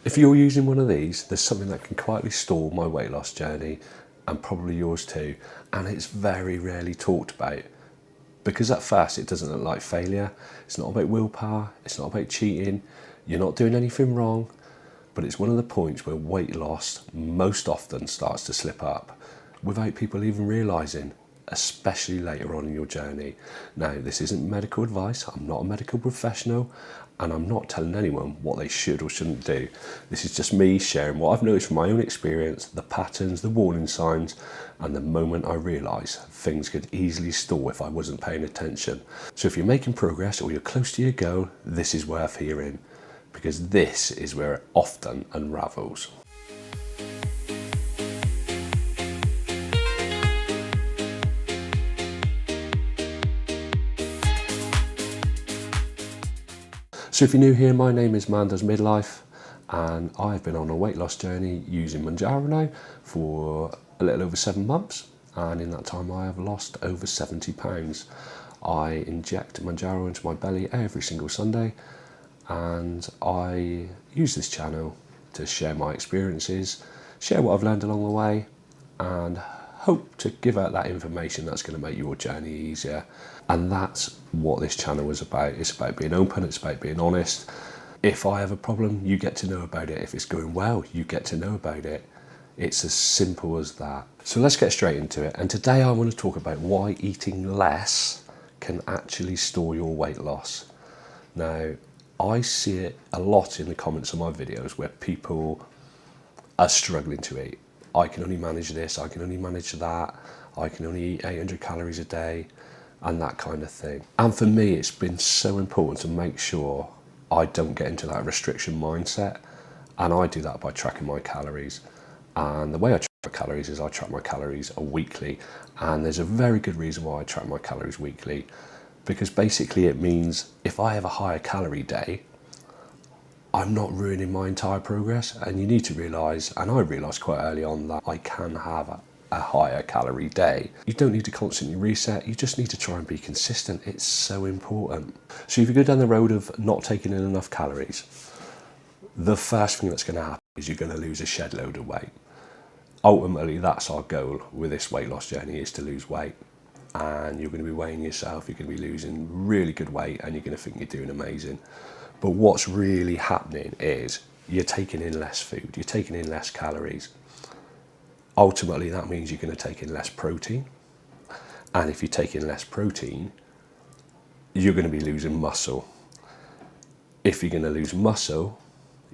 If you're using one of these, there's something that can quietly stall my weight loss journey, and probably yours too, and it's very rarely talked about. Because at first it doesn't look like failure. It's not about willpower, it's not about cheating, you're not doing anything wrong, but it's one of the points where weight loss most often starts to slip up without people even realising, especially later on in your journey. Now, this isn't medical advice, I'm not a medical professional, and I'm not telling anyone what they should or shouldn't do. This is just me sharing what I've noticed from my own experience, the patterns, the warning signs, and the moment I realised things could easily stall if I wasn't paying attention. So if you're making progress or you're close to your goal, this is worth hearing, because this is where it often unravels. So if you're new here, my name is Midlife, and I've been on a weight loss journey using Mounjaro now for a little over 7 months, and in that time I have lost over 70 pounds. I inject Mounjaro into my belly every single Sunday, and I use this channel to share my experiences, share what I've learned along the way, and hope to give out that information that's going to make your journey easier. And that's what this channel is about. It's about being open, it's about being honest. If I have a problem, you get to know about it. If it's going well, you get to know about it. It's as simple as that. So let's get straight into it. And today I want to talk about why eating less can actually stall your weight loss. Now, I see it a lot in the comments of my videos where people are struggling to eat. I can only manage this, I can only manage that, I can only eat 800 calories a day, and that kind of thing. And for me, it's been so important to make sure I don't get into that restriction mindset, and I do that by tracking my calories. And the way I track my calories is I track my calories weekly, and there's a very good reason why I track my calories weekly, because basically it means if I have a higher calorie day, I'm not ruining my entire progress. And you need to realise, and I realised quite early on, that I can have a higher calorie day. You don't need to constantly reset, you just need to try and be consistent. It's so important. So if you go down the road of not taking in enough calories, the first thing that's going to happen is you're going to lose a shed load of weight. Ultimately, that's our goal with this weight loss journey, is to lose weight. And you're going to be weighing yourself, you're going to be losing really good weight, and you're going to think you're doing amazing. But what's really happening is you're taking in less food, you're taking in less calories. Ultimately, that means you're going to take in less protein. And if you take in less protein, you're going to be losing muscle. If you're going to lose muscle,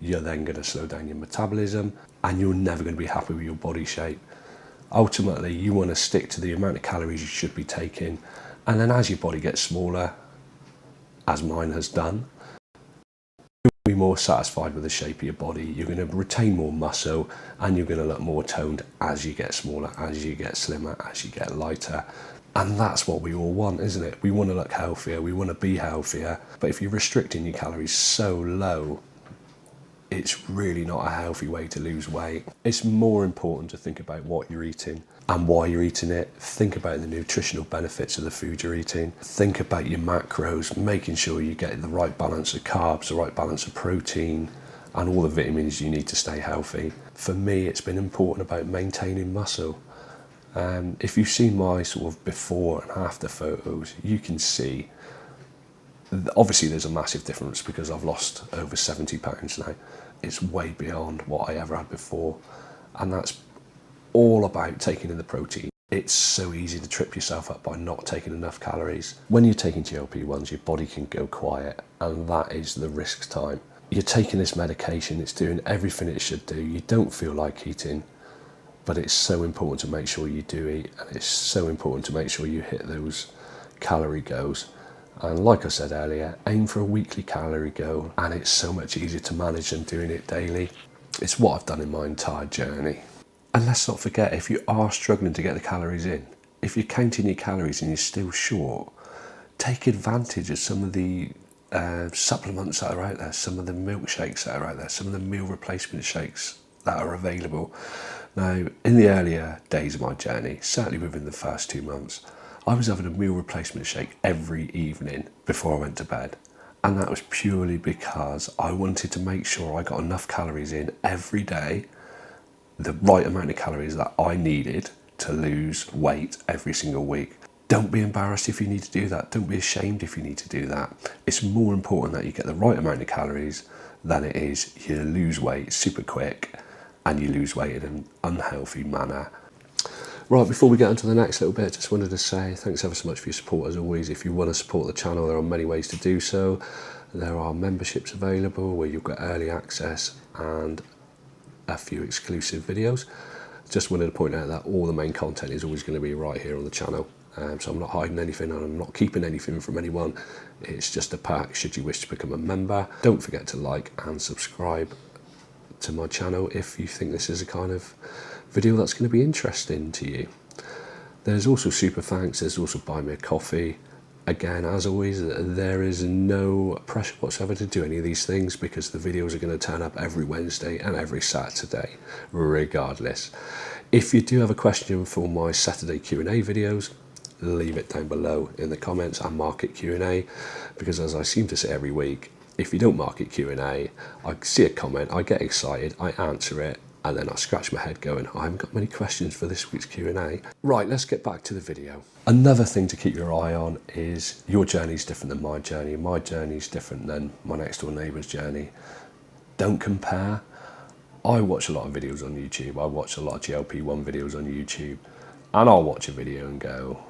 you're then going to slow down your metabolism, and you're never going to be happy with your body shape. Ultimately, you want to stick to the amount of calories you should be taking. And then as your body gets smaller, as mine has done, be more satisfied with the shape of your body, you're going to retain more muscle, and you're going to look more toned as you get smaller, as you get slimmer, as you get lighter. And that's what we all want, isn't it? We want to look healthier, we want to be healthier. But if you're restricting your calories so low, it's really not a healthy way to lose weight. It's more important to think about what you're eating and why you're eating it. Think about the nutritional benefits of the food you're eating. Think about your macros, making sure you get the right balance of carbs, the right balance of protein, and all the vitamins you need to stay healthy. For me, it's been important about maintaining muscle. If you've seen my sort of before and after photos, you can see, obviously there's a massive difference because I've lost over 70 pounds now. It's way beyond what I ever had before, and that's all about taking in the protein. It's so easy to trip yourself up by not taking enough calories. When you're taking GLP-1s, your body can go quiet, and that is the risk time. You're taking this medication, it's doing everything it should do. You don't feel like eating, but it's so important to make sure you do eat, and it's so important to make sure you hit those calorie goals. And like I said earlier, aim for a weekly calorie goal, and it's so much easier to manage than doing it daily. It's what I've done in my entire journey. And let's not forget, if you are struggling to get the calories in, if you're counting your calories and you're still short, take advantage of some of the supplements that are out there, some of the milkshakes that are out there, some of the meal replacement shakes that are available. Now, in the earlier days of my journey, certainly within the first 2 months, I was having a meal replacement shake every evening before I went to bed. And that was purely because I wanted to make sure I got enough calories in every day, the right amount of calories that I needed to lose weight every single week. Don't be embarrassed if you need to do that. Don't be ashamed if you need to do that. It's more important that you get the right amount of calories than it is you lose weight super quick and you lose weight in an unhealthy manner. Right, before we get into the next little bit, just wanted to say thanks ever so much for your support as always. If you want to support the channel, there are many ways to do so. There are memberships available where you've got early access and a few exclusive videos. Just wanted to point out that all the main content is always going to be right here on the channel. So I'm not hiding anything and I'm not keeping anything from anyone. It's just a pack should you wish to become a member. Don't forget to like and subscribe to my channel if you think this is a kind of video that's going to be interesting to you. There's also super thanks, there's also buy me a coffee. Again, as always, there is no pressure whatsoever to do any of these things because the videos are going to turn up every Wednesday and every Saturday, regardless. If you do have a question for my Saturday Q&A videos, leave it down below in the comments and mark it Q&A, because as I seem to say every week, if you don't mark it Q&A, I see a comment, I get excited, I answer it, and then I scratch my head going, I haven't got many questions for this week's Q&A. Right, let's get back to the video. Another thing to keep your eye on is your journey is different than my journey. My journey is different than my next door neighbour's journey. Don't compare. I watch a lot of videos on YouTube. I watch a lot of GLP-1 videos on YouTube. And I'll watch a video and go,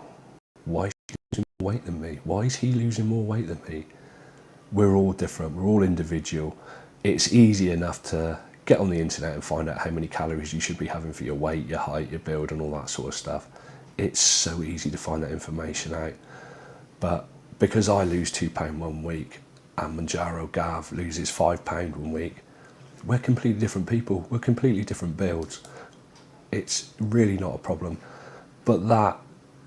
why is he losing more weight than me? Why is he losing more weight than me? We're all different. We're all individual. It's easy enough to get on the internet and find out how many calories you should be having for your weight, your height, your build and all that sort of stuff. It's so easy to find that information out. But because I lose £2 1 week and Mounjaro Gav loses £5 1 week, we're completely different people. We're completely different builds. It's really not a problem. But that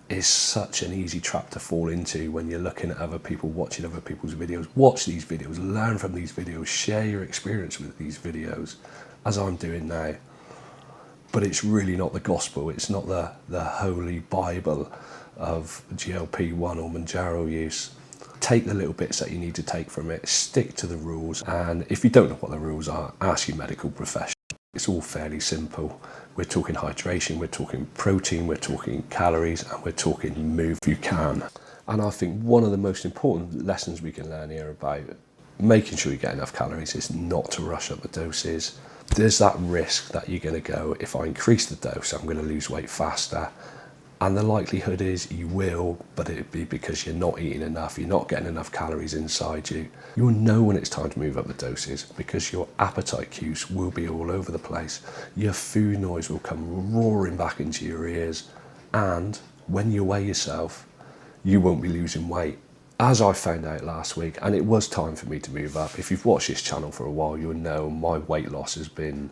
is such an easy trap to fall into when you're looking at other people, watching other people's videos. Watch these videos, learn from these videos, share your experience with these videos, as I'm doing now. But it's really not the gospel. It's not the holy Bible of GLP-1 or Mounjaro use. Take the little bits that you need to take from it, stick to the rules, and if you don't know what the rules are, ask your medical professional. It's all fairly simple. We're talking hydration, we're talking protein, we're talking calories, and we're talking move if you can. And I think one of the most important lessons we can learn here about making sure you get enough calories is not to rush up the doses. There's that risk that you're going to go, if I increase the dose, I'm going to lose weight faster. And the likelihood is you will, but it'd be because you're not eating enough, you're not getting enough calories inside you. You'll know when it's time to move up the doses because your appetite cues will be all over the place. Your food noise will come roaring back into your ears. And when you weigh yourself, you won't be losing weight. As I found out last week, and it was time for me to move up. If you've watched this channel for a while, you'll know my weight loss has been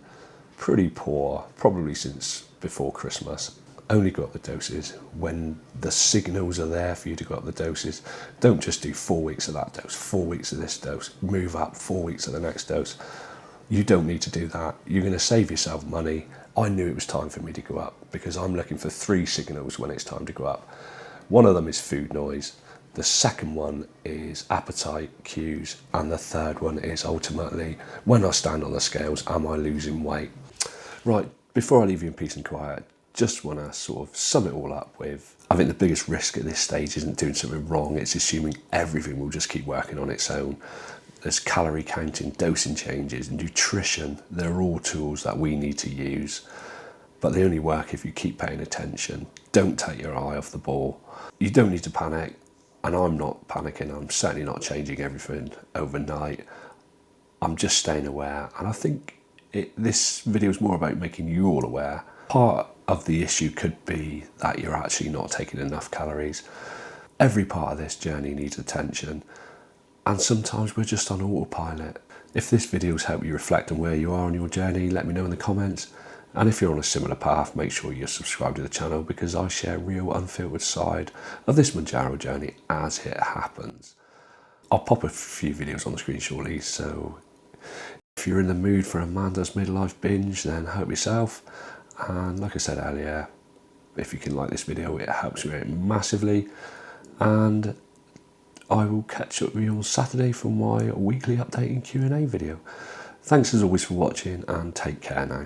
pretty poor, probably since before Christmas. Only go up the doses when the signals are there for you to go up the doses. Don't just do 4 weeks of that dose, 4 weeks of this dose, move up 4 weeks of the next dose. You don't need to do that. You're going to save yourself money. I knew it was time for me to go up because I'm looking for 3 signals when it's time to go up. One of them is food noise. The second one is appetite cues. And the third one is ultimately, when I stand on the scales, am I losing weight? Right, before I leave you in peace and quiet, just want to sort of sum it all up with, I think the biggest risk at this stage isn't doing something wrong, it's assuming everything will just keep working on its own. There's calorie counting, dosing changes, nutrition, they're all tools that we need to use, but they only work if you keep paying attention. Don't take your eye off the ball. You don't need to panic, and I'm not panicking, I'm certainly not changing everything overnight. I'm just staying aware, and I think this video is more about making you all aware. Part of the issue could be that you're actually not taking enough calories. Every part of this journey needs attention, and sometimes we're just on autopilot. If this video's helped you reflect on where you are on your journey, let me know in the comments. And if you're on a similar path, make sure you're subscribed to the channel because I share a real unfiltered side of this Mounjaro journey as it happens. I'll pop a few videos on the screen shortly, so if you're in the mood for Amanda's Midlife binge, then help yourself. And like I said earlier, if you can like this video, it helps me out massively. And I will catch up with you on Saturday for my weekly updating Q&A video. Thanks as always for watching, and take care now.